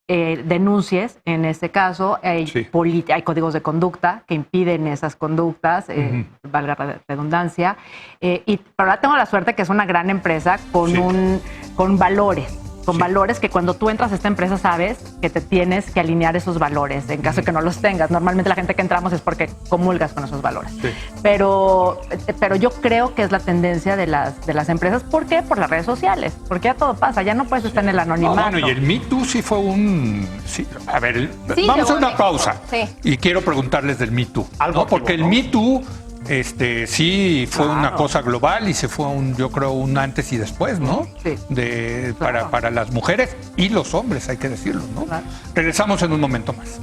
denuncies. En este caso, hay, Sí. hay códigos de conducta que impiden esas conductas, valga la redundancia. Pero ahora tengo la suerte que es una gran empresa con, Sí. con valores. Con Sí. valores que cuando tú entras a esta empresa sabes que te tienes que alinear esos valores en caso de que no los tengas. Normalmente la gente que entramos es porque comulgas con esos valores. Sí. Pero yo creo que es la tendencia de las empresas. ¿Por qué? Por las redes sociales. Porque ya todo pasa, ya no puedes estar en el No, anonimato. bueno, y el Me Too sí fue un... Sí, a ver, Sí, vamos a llegó una México. pausa. Sí. Y quiero preguntarles del Me Too. Algo ¿no? Porque el activo, ¿no? Me Too sí fue una Claro. cosa global y se fue yo creo, un antes y después, ¿no? Sí. Para, para las mujeres y los hombres, hay que decirlo, ¿no? Claro. Regresamos en un momento más.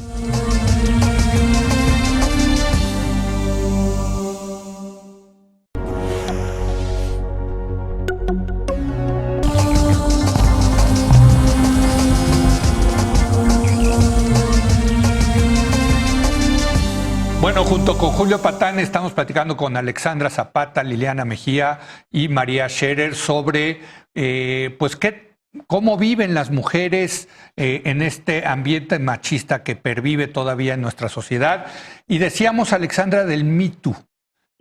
Bueno, junto con Julio Patán estamos platicando con Alexandra Zapata, Liliana Mejía y María Scherer sobre pues cómo viven las mujeres en este ambiente machista que pervive todavía en nuestra sociedad. Y decíamos, Alexandra, del Me Too.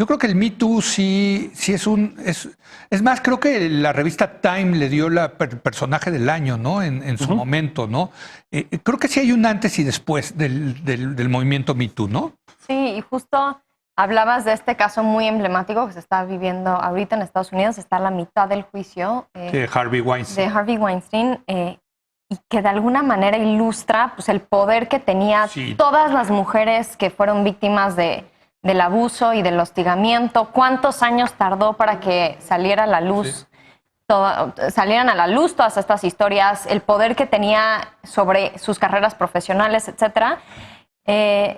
Yo creo que el Me Too sí es más, creo que la revista Time le dio la personaje del año, ¿no? En su momento, ¿no? Creo que sí hay un antes y después del movimiento Me Too, ¿no? Sí, y justo hablabas de este caso muy emblemático que se está viviendo ahorita en Estados Unidos. Está a la mitad del juicio De Harvey Weinstein. de Harvey Weinstein y que de alguna manera ilustra pues, el poder que tenía Sí. todas las mujeres que fueron víctimas del abuso y del hostigamiento. ¿Cuántos años tardó para que saliera a la luz salieran a la luz todas estas historias, el poder que tenía sobre sus carreras profesionales, etcétera.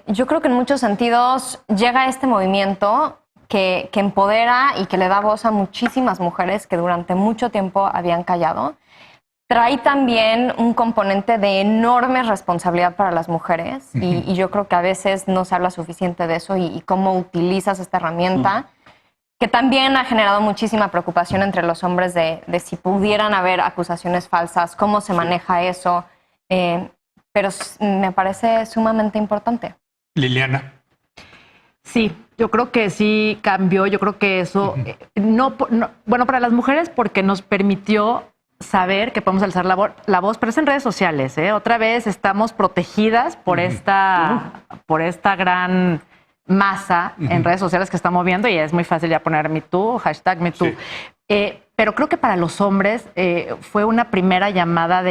Yo creo que en muchos sentidos llega este movimiento que empodera y que le da voz a muchísimas mujeres que durante mucho tiempo habían callado. Trae también un componente de enorme responsabilidad para las mujeres y yo creo que a veces no se habla suficiente de eso y cómo utilizas esta herramienta, que también ha generado muchísima preocupación entre los hombres de si pudieran haber acusaciones falsas, cómo se maneja eso, pero me parece sumamente importante. Liliana. Sí, yo creo que sí cambió, yo creo que eso, bueno, para las mujeres porque nos permitió saber que podemos alzar la voz, pero es en redes sociales, ¿eh? Otra vez estamos protegidas por esta gran masa en redes sociales que está moviendo y es muy fácil ya poner #MeToo, #MeToo. Sí. Pero creo que para los hombres fue una primera llamada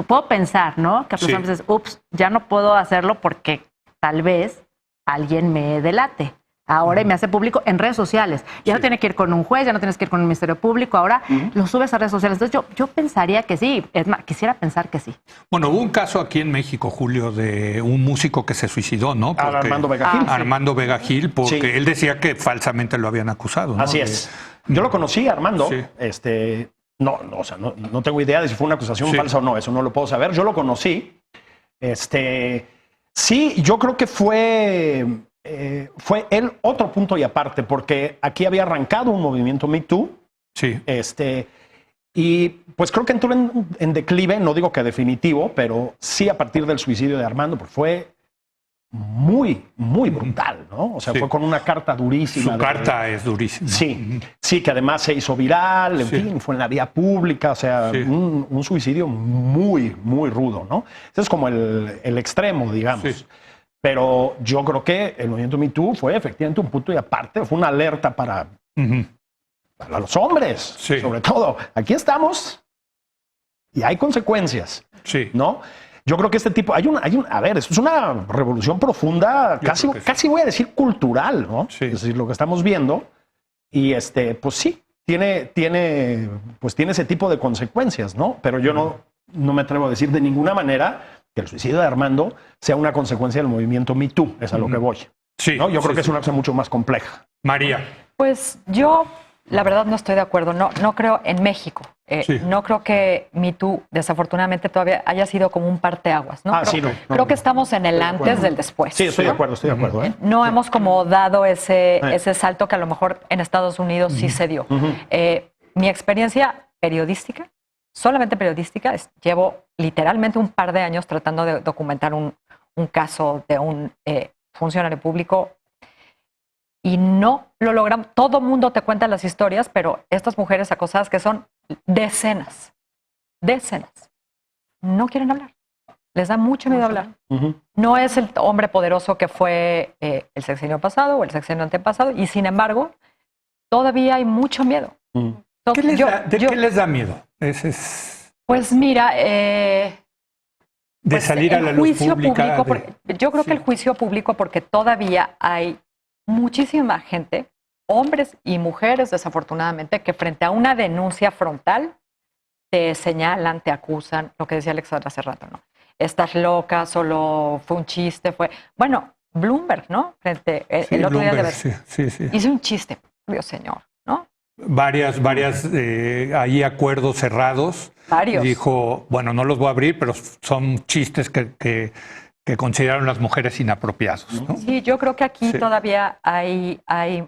puedo pensar, ¿no? Que a los hombres es, ups, ya no puedo hacerlo porque tal vez alguien me delate. Ahora me hace público en redes sociales. Ya no tiene que ir con un juez, ya no tienes que ir con un ministerio público, ahora lo subes a redes sociales. Entonces yo pensaría que sí, es más, quisiera pensar que sí. Bueno, hubo un caso aquí en México, Julio, de un músico que se suicidó, ¿no? Armando Vega Gil. Armando Vega Gil, porque él decía que falsamente lo habían acusado, ¿no? Así es. Yo lo conocí, Armando. Sí. No tengo idea de si fue una acusación falsa o no, eso no lo puedo saber. Yo lo conocí. Sí, yo creo que fue él otro punto y aparte, porque aquí había arrancado un movimiento Me Too. Sí. Y pues creo que entró en declive, no digo que definitivo, pero sí a partir del suicidio de Armando, pues fue muy, muy brutal, ¿no? O sea, fue con una carta durísima. Su carta es durísima. Sí, que además se hizo viral, en fin, fue en la vía pública, o sea, un suicidio muy, muy rudo, ¿no? Ese es como el extremo, digamos. Sí. Pero yo creo que el movimiento Me Too fue efectivamente un punto y aparte, fue una alerta para los hombres, sobre todo. Aquí estamos y hay consecuencias, ¿no? Yo creo que este tipo, a ver, esto es una revolución profunda, casi voy a decir cultural, ¿no? Sí. Es decir, lo que estamos viendo y pues sí, tiene ese tipo de consecuencias, ¿no? Pero yo no me atrevo a decir de ninguna manera que el suicidio de Armando sea una consecuencia del movimiento Me Too, es a lo que voy. Sí, ¿no? Yo creo que es una cosa mucho más compleja. María. Pues yo, la verdad, no estoy de acuerdo. No creo en México. No creo que Me Too, desafortunadamente, todavía haya sido como un parteaguas, ¿no? Creo que estamos en el antes del después. Sí, estoy de acuerdo. No hemos como dado ese salto que a lo mejor en Estados Unidos sí se dio. Mi experiencia periodística, solamente periodística, llevo literalmente un par de años tratando de documentar un caso de un funcionario público y no lo logramos. Todo mundo te cuenta las historias, pero estas mujeres acosadas, que son decenas, no quieren hablar. Les da mucho miedo hablar. No es el hombre poderoso que fue el sexenio pasado o el sexenio antepasado, y sin embargo, todavía hay mucho miedo. ¿Qué les da miedo? Pues mira, de salir a la luz pública. Yo creo que el juicio público, porque todavía hay muchísima gente, hombres y mujeres, desafortunadamente, que frente a una denuncia frontal te señalan, te acusan, lo que decía Alexandra hace rato, ¿no? Estás loca, solo fue un chiste, Bueno, Bloomberg, ¿no? El otro día de ver. Hizo un chiste, Dios señor, ¿no? Varias ahí acuerdos cerrados. Varios. Dijo, bueno, no los voy a abrir, pero son chistes que consideraron las mujeres inapropiados, ¿no? Sí, yo creo que aquí todavía hay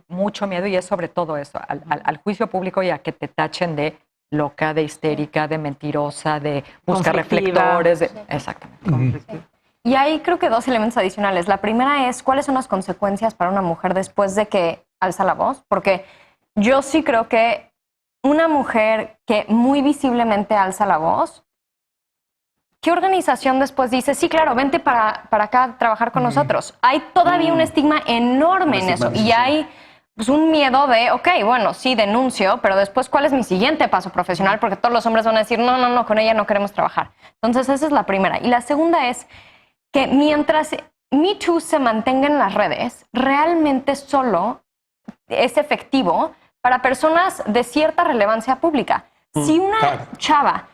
mucho miedo, y es sobre todo eso, al juicio público y a que te tachen de loca, de histérica, de mentirosa, de buscar reflectores. Exactamente. Y hay creo que dos elementos adicionales. La primera es, ¿cuáles son las consecuencias para una mujer después de que alza la voz? Porque yo sí creo que una mujer que muy visiblemente alza la voz, ¿qué organización después dice, sí, claro, vente para acá a trabajar con nosotros? Hay todavía un estigma enorme en eso. Y hay pues, un miedo de, ok, bueno, sí, denuncio, pero después, ¿cuál es mi siguiente paso profesional? Porque todos los hombres van a decir, no, con ella no queremos trabajar. Entonces, esa es la primera. Y la segunda es que mientras Me Too se mantenga en las redes, realmente solo es efectivo para personas de cierta relevancia pública. Si una chava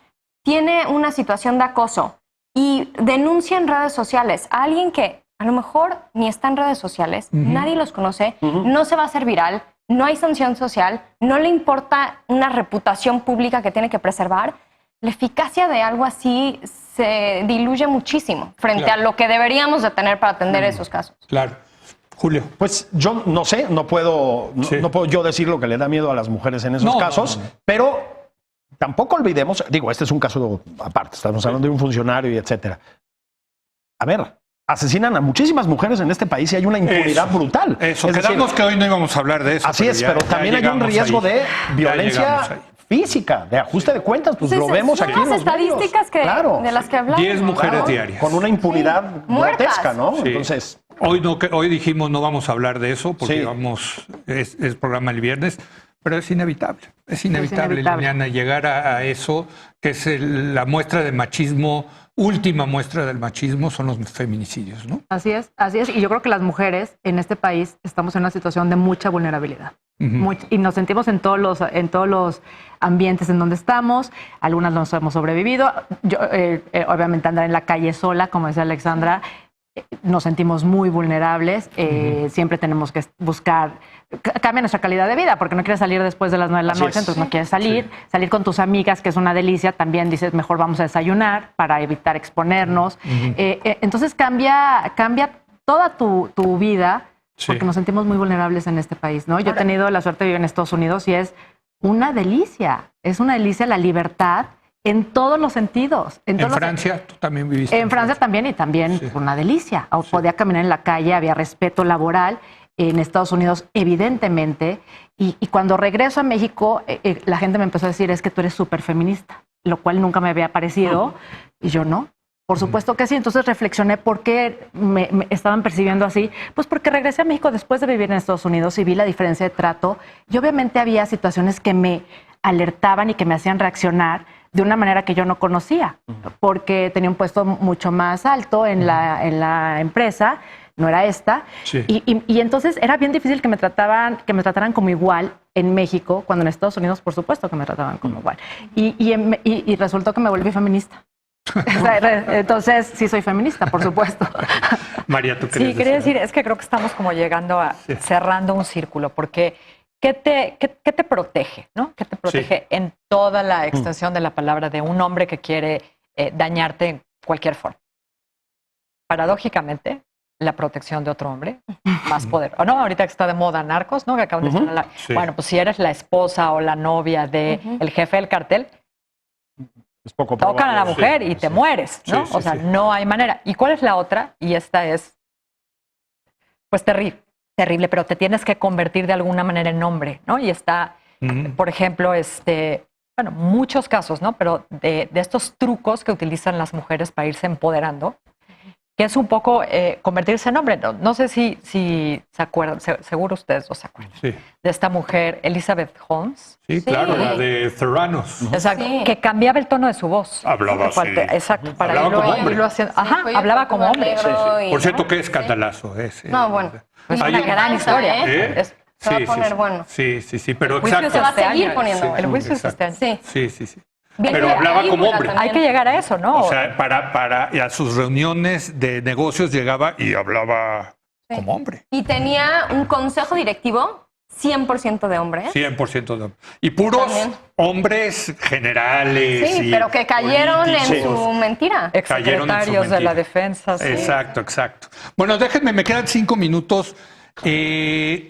tiene una situación de acoso y denuncia en redes sociales a alguien que a lo mejor ni está en redes sociales, nadie los conoce, no se va a hacer viral, no hay sanción social, no le importa una reputación pública que tiene que preservar, la eficacia de algo así se diluye muchísimo frente a lo que deberíamos de tener para atender esos casos. Claro. Julio. Pues yo no sé, no puedo yo decir lo que le da miedo a las mujeres en esos casos, pero tampoco olvidemos, digo, este es un caso aparte, estamos hablando de un funcionario y etcétera. A ver, asesinan a muchísimas mujeres en este país y hay una impunidad brutal. Eso, es quedamos decir, que hoy no íbamos a hablar de eso. Así es, pero también hay un riesgo de violencia física, de ajuste de cuentas, pues lo vemos aquí en los estadísticas medios. de las que hablamos. 10 mujeres diarias. Con una impunidad grotesca, ¿no? Sí. Entonces... Hoy dijimos no vamos a hablar de eso porque es programa el viernes, pero es inevitable. Es inevitable, Liliana, llegar a eso, que es la muestra de machismo, última muestra del machismo, son los feminicidios, ¿no? Así es. Y yo creo que las mujeres en este país estamos en una situación de mucha vulnerabilidad. Y nos sentimos en todos los ambientes en donde estamos. Algunas nos hemos sobrevivido. Yo, obviamente, andar en la calle sola, como decía Alexandra, nos sentimos muy vulnerables. Siempre tenemos que buscar, cambia nuestra calidad de vida, porque no quieres salir después de las 9 de la noche, entonces no quieres salir. Salir con tus amigas, que es una delicia, también dices, mejor vamos a desayunar para evitar exponernos. Entonces cambia toda tu vida, porque nos sentimos muy vulnerables en este país, ¿no? Yo he tenido la suerte de vivir en Estados Unidos y es una delicia. Es una delicia la libertad en todos los sentidos. En Francia, tú también viviste. En Francia también, y también una delicia. Podía caminar en la calle, había respeto laboral. En Estados Unidos, evidentemente. Y cuando regreso a México, la gente me empezó a decir, es que tú eres súper feminista, lo cual nunca me había parecido. Y yo no. Por supuesto que sí. Entonces reflexioné por qué me estaban percibiendo así. Pues porque regresé a México después de vivir en Estados Unidos y vi la diferencia de trato. Y obviamente había situaciones que me alertaban y que me hacían reaccionar de una manera que yo no conocía, porque tenía un puesto mucho más alto en la empresa, no era esta, y entonces era bien difícil que me trataran como igual en México, cuando en Estados Unidos, por supuesto, que me trataban como igual. Y resultó que me volví feminista. Entonces, sí soy feminista, por supuesto. María, ¿tú querías quería decir, es que creo que estamos como llegando a cerrando un círculo, porque ¿qué te protege, ¿no? ¿Qué te protege en toda la extensión de la palabra de un hombre que quiere dañarte en cualquier forma? Paradójicamente, la protección de otro hombre, más poder. O no, ahorita que está de moda Narcos, ¿no? Que acaban de estar Bueno, pues si eres la esposa o la novia de el jefe del cartel, es poco tocan a la mujer y te mueres, ¿no? O sea, no hay manera. ¿Y cuál es la otra? Y esta es, pues, terrible, pero te tienes que convertir de alguna manera en hombre, ¿no? Y está, por ejemplo, bueno, muchos casos, ¿no? Pero de estos trucos que utilizan las mujeres para irse empoderando, que es un poco convertirse en hombre. No sé si se acuerdan, seguro ustedes no se acuerdan, de esta mujer, Elizabeth Holmes. Sí, claro, la de Theranos. Exacto, que cambiaba el tono de su voz. Hablaba así. Exacto, para hablaba como hombre. irlo haciendo. Ajá, hablaba como hombre. Por cierto, qué escandalazo es. No, bueno. Es una gran historia. Se va a poner bueno. Sí, pero el juicio exacto. Se va a seguir poniendo El juicio es este año. Sí. Bien, pero hablaba como hombre. también. Hay que llegar a eso, ¿no? O sea, y a sus reuniones de negocios llegaba y hablaba como hombre. Y tenía un consejo directivo 100% de hombre. 100% de hombre. Y puros hombres generales. Sí, pero que cayeron en su mentira. Exsecretarios de la defensa. Sí. Exacto. Bueno, déjenme, me quedan 5 minutos. El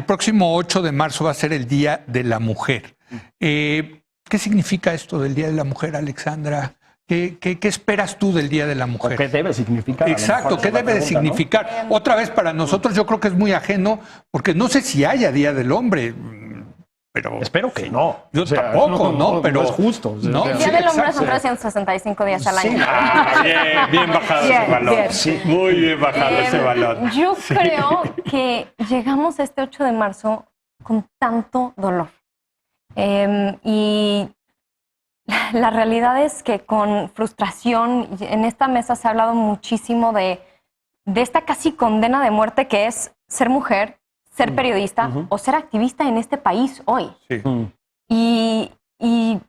próximo 8 de marzo va a ser el Día de la Mujer. ¿Qué significa esto del Día de la Mujer, Alexandra? ¿Qué esperas tú del Día de la Mujer? ¿O qué debe significar? Exacto, ¿qué debe de significar? ¿No? Otra vez, para nosotros yo creo que es muy ajeno, porque no sé si haya Día del Hombre, pero... Espero que no. Yo tampoco, ¿no? Pero es justo. ¿no? El Día del Hombre son 365 días al año. Bien bajado ese valor. Muy bien bajado ese valor. Yo creo que llegamos a este 8 de marzo con tanto dolor. Y la realidad es que con frustración, en esta mesa se ha hablado muchísimo de esta casi condena de muerte que es ser mujer, ser periodista o ser activista en este país hoy. Sí. Y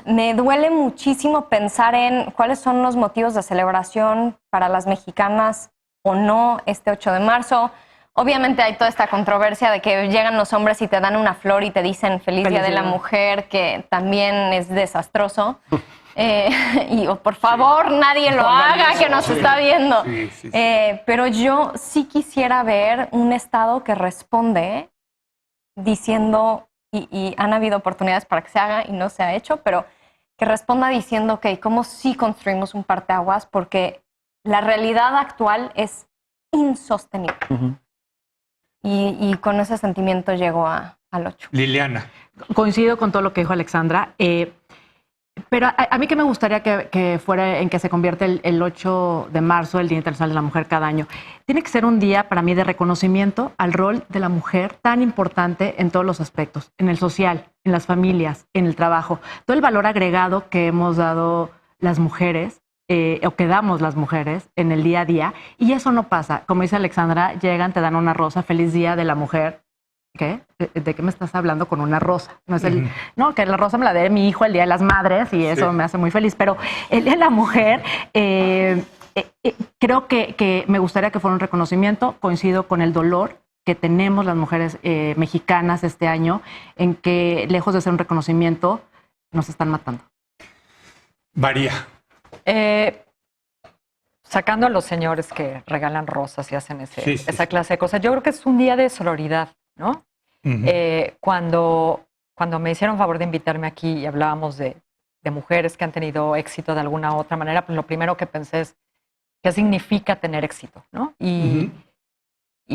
me duele muchísimo pensar en cuáles son los motivos de celebración para las mexicanas o no este 8 de marzo. Obviamente hay toda esta controversia de que llegan los hombres y te dan una flor y te dicen Feliz Día de la Mujer, que también es desastroso. Y por favor, nadie lo haga, que nos está viendo. Sí. Pero yo sí quisiera ver un Estado que responde diciendo, y han habido oportunidades para que se haga y no se ha hecho, pero que responda diciendo, ok, ¿cómo sí construimos un parteaguas? Porque la realidad actual es insostenible. Y con ese sentimiento llego al 8. Liliana. Coincido con todo lo que dijo Alexandra, pero a mí que me gustaría que fuera en que se convierte el 8 de marzo, el Día Internacional de la Mujer cada año. Tiene que ser un día para mí de reconocimiento al rol de la mujer tan importante en todos los aspectos, en el social, en las familias, en el trabajo. Todo el valor agregado que hemos dado las mujeres o que damos las mujeres en el día a día, y eso no pasa. Como dice Alexandra, llegan, te dan una rosa, feliz Día de la Mujer. ¿Qué? ¿De qué me estás hablando con una rosa? No, es no, que la rosa me la dé mi hijo el Día de las Madres y eso me hace muy feliz. Pero el Día de la Mujer, creo que me gustaría que fuera un reconocimiento. Coincido con el dolor que tenemos las mujeres mexicanas este año, en que lejos de ser un reconocimiento, nos están matando. María. Sacando a los señores que regalan rosas y hacen esa sí. clase de cosas, yo creo que es un día de sororidad, ¿no? Cuando me hicieron favor de invitarme aquí y hablábamos de mujeres que han tenido éxito de alguna u otra manera, pues lo primero que pensé es qué significa tener éxito, ¿no? Y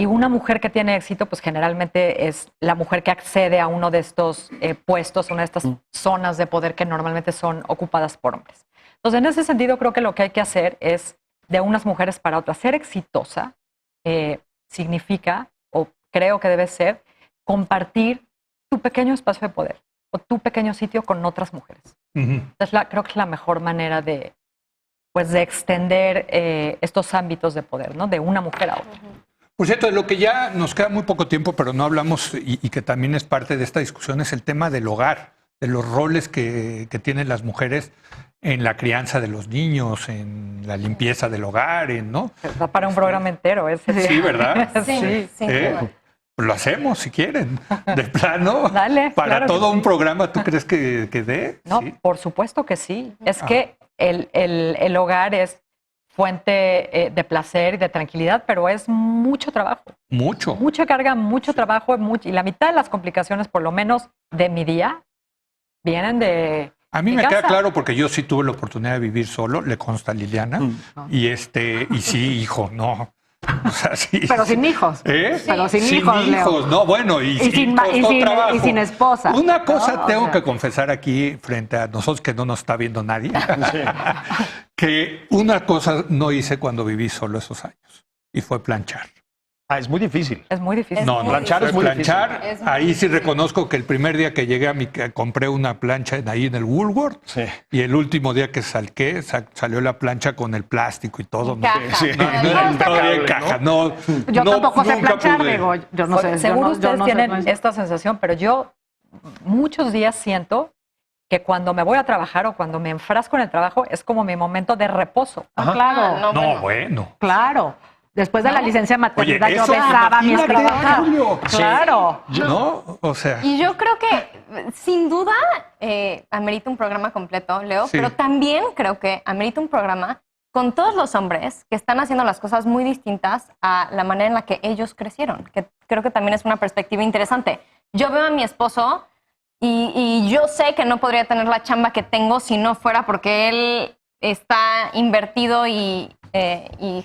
una mujer que tiene éxito, pues generalmente es la mujer que accede a uno de estos puestos, una de estas zonas de poder que normalmente son ocupadas por hombres. Entonces, en ese sentido, creo que lo que hay que hacer es, de unas mujeres para otras, ser exitosa significa, o creo que debe ser, compartir tu pequeño espacio de poder o tu pequeño sitio con otras mujeres. Entonces, creo que es la mejor manera de extender estos ámbitos de poder, ¿no? De una mujer a otra. Por cierto, de lo que ya nos queda muy poco tiempo, pero no hablamos y que también es parte de esta discusión, es el tema del hogar, de los roles que tienen las mujeres en la crianza de los niños, en la limpieza del hogar, ¿no? Está para un programa entero ese. Sí, ¿verdad? Sí. Lo hacemos si quieren, de plano. Dale, para claro todo que un sí. programa, ¿tú crees que dé? No, Sí. por supuesto que sí. Es que el hogar es fuente de placer y de tranquilidad, pero es mucho trabajo. Mucho. Mucha carga, mucho trabajo, y la mitad de las complicaciones, por lo menos de mi día, vienen de A mí mi me casa. queda claro porque yo sí tuve la oportunidad de vivir solo, le consta a Liliana, y sí, hijo, no. O sea, sí. Pero sin hijos. Pero sin hijos, Leo. no, bueno, y sin esposa. Una cosa ¿no? tengo que confesar aquí frente a nosotros, que no nos está viendo nadie, que una cosa no hice cuando viví solo esos años, y fue planchar. Es muy difícil. Es muy difícil. No, planchar es muy planchar. difícil. Es muy Ahí sí reconozco que el primer día que llegué compré una plancha ahí en el Woolworth. Sí. Y el último día que salió la plancha con el plástico y todo. Caja. Sí. No, todavía en caja. No, Yo tampoco sé nunca planchar, pude. digo, yo no sé. Seguro yo ustedes no sé, tienen no sé. esta sensación, pero yo muchos días siento que cuando me voy a trabajar o cuando me enfrasco en el trabajo es como mi momento de reposo. Ah, claro, No, bueno. claro. Después de la licencia de maternidad, Oye, yo eso, besaba mientras imagínate, trabajaba. Julio. Claro. ¿No? O sea, Y yo creo que sin duda amerita un programa completo, Leo, Sí. pero también creo que amerita un programa con todos los hombres que están haciendo las cosas muy distintas a la manera en la que ellos crecieron, que creo que también es una perspectiva interesante. Yo veo a mi esposo y yo sé que no podría tener la chamba que tengo si no fuera porque él está invertido y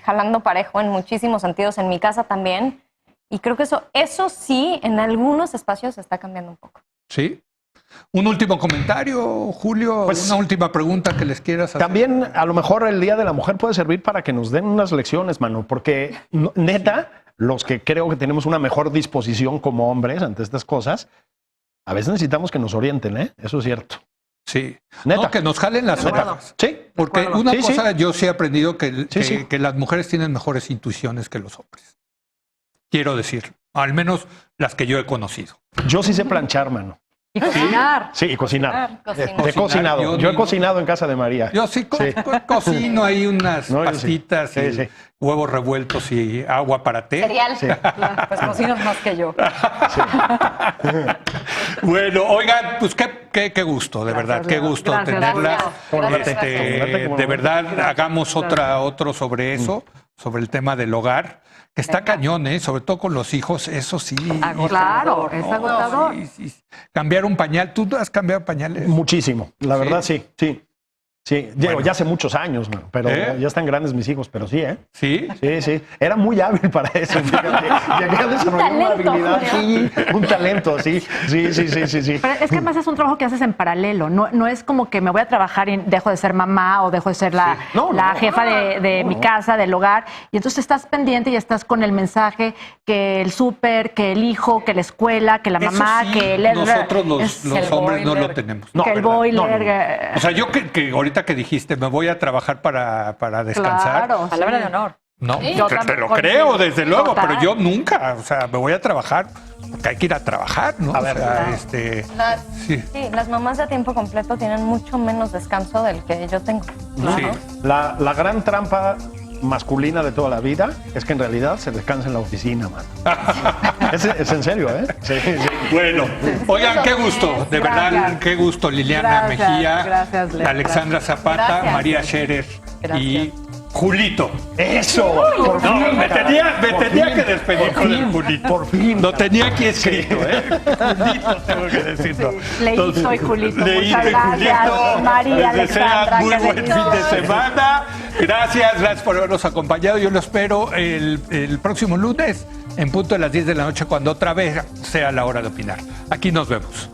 jalando parejo en muchísimos sentidos, en mi casa también. Y creo que eso sí, en algunos espacios está cambiando un poco. sí. Un último comentario, Julio, Pues, una última pregunta que les quieras hacer. También a lo mejor el Día de la Mujer puede servir para que nos den unas lecciones, mano, porque neta, los que creo que tenemos una mejor disposición como hombres ante estas cosas, a veces necesitamos que nos orienten, ¿eh? Eso es cierto. Sí. Neta. No, que nos jalen las orejas. Sí. Porque una Sí, sí. cosa yo sí he aprendido que Sí. las mujeres tienen mejores intuiciones que los hombres. Quiero decir, al menos las que yo he conocido. Yo sí sé planchar, mano. Y cocinar. Sí, y cocinar. Cocinar. He cocinado. Yo he digo- cocinado en casa de María. Yo sí, cocino ahí unas No, yo sí. pastitas Sí, y sí. huevos revueltos y agua para té. Cereal. Sí. Pues cocinas más que yo. Bueno, oigan, pues qué gusto, de verdad, qué Leo. gusto Gracias, tenerlas. Leo. Gracias, gracias. De verdad, hagamos otro sobre eso, sobre el tema del hogar, que está cañón, sobre todo con los hijos, eso sí. Claro, es No, agotador. sí. Cambiar un pañal, ¿tú has cambiado pañales? Muchísimo. La verdad, sí. Sí, Diego, Bueno. ya hace muchos años, mano, pero ¿Eh? ya están grandes mis hijos, pero sí, ¿eh? ¿Sí? Sí. Era muy hábil para eso, fíjate. Llegué a desarrollar una talento, habilidad, Julio. sí, un talento, sí. Pero es que además es un trabajo que haces en paralelo. No es como que me voy a trabajar y dejo de ser mamá o dejo de ser la, No, la no. jefa de mi casa, del hogar. Y entonces estás pendiente y estás con el mensaje que el súper, que el hijo, que la escuela, que la mamá, Eso sí, que nosotros es los el hombres no boiler. lo tenemos. No, que el ¿verdad? boiler. O sea, yo que ahorita que dijiste, me voy a trabajar para descansar. Claro, Palabra sí. de honor. No, Yo te también lo coincido. creo, desde luego, Total. pero yo nunca, o sea, me voy a trabajar porque hay que ir a trabajar, ¿no? A ver, o sea, claro. sí. Sí, las mamás de tiempo completo tienen mucho menos descanso del que yo tengo. Sí. La gran trampa masculina de toda la vida es que en realidad se descansa en la oficina, man. Es en serio, ¿eh? Sí. Bueno, oigan, qué gusto, de verdad, Gracias. qué gusto, Liliana Gracias, Mejía, gracias, Leo. Alexandra Zapata, Gracias. María Scherer y Julito. ¡Eso! Por No, fin, me tenía por que fin, despedir por con el fin, Julito. Por fin. Lo tenía aquí escrito, ¿eh? Julito, tengo que decirlo. Leíto y Julito. Leíto Muchas y gracias, Julito. María, Les deseo Alexandra. muy que buen les- fin de semana. Gracias por habernos acompañado. Yo lo espero el próximo lunes en punto de las 10 de la noche, cuando otra vez sea la hora de opinar. Aquí nos vemos.